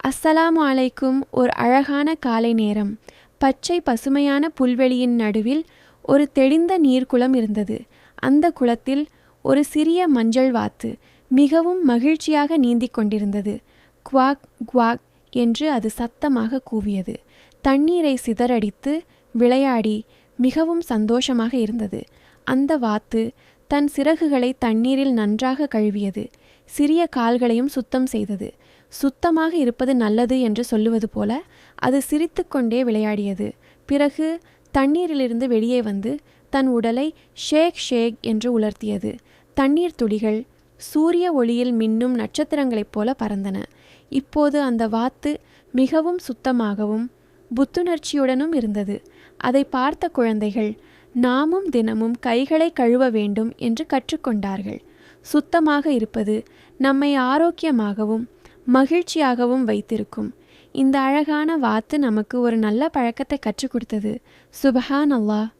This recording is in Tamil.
அஸ்ஸலாமு அலைக்கும். ஒரு அழகான காலை நேரம். பச்சை பசுமையான புல்வெளியின் நடுவில் ஒரு தெளிந்த நீர்க்குளம் இருந்தது. அந்த குளத்தில் ஒரு சிறிய மஞ்சள் வாத்து மிகவும் மகிழ்ச்சியாக நீந்திக் கொண்டிருந்தது. குவாக் குவாக் என்று அது சத்தமாக கூவியது. தண்ணீரை சிதறடித்து விளையாடி மிகவும் சந்தோஷமாக இருந்தது. அந்த வாத்து தன் சிறகுகளை தண்ணீரில் நன்றாக கழுவியது. சிறிய கால்களையும் சுத்தம் செய்தது. சுத்தமாக இருப்பது நல்லது என்று சொல்லுவது போல அது சிரித்துக்கொண்டே விளையாடியது. பிறகு தண்ணீரிலிருந்து வெளியே வந்து தன் உடலை ஷேக் ஷேக் என்று உலர்த்தியது. தண்ணீர் துளிகள் சூரிய ஒளியில் மின்னும் நட்சத்திரங்களைப் போல பறந்தன. இப்போது அந்த வாத்து மிகவும் சுத்தமாகவும் புத்துணர்ச்சியுடனும் இருந்தது. அதை பார்த்த குழந்தைகள் நாமும் தினமும் கைகளை கழுவ வேண்டும் என்று கற்றுக்கொண்டார்கள். சுத்தமாக இருப்பது நம்மை ஆரோக்கியமாகவும் மகிழ்ச்சியாகவும் வைத்திருக்கும். இந்த அழகான வாத்து நமக்கு ஒரு நல்ல பழக்கத்தை கற்றுக் கொடுத்தது. சுபஹான் அல்லாஹ்.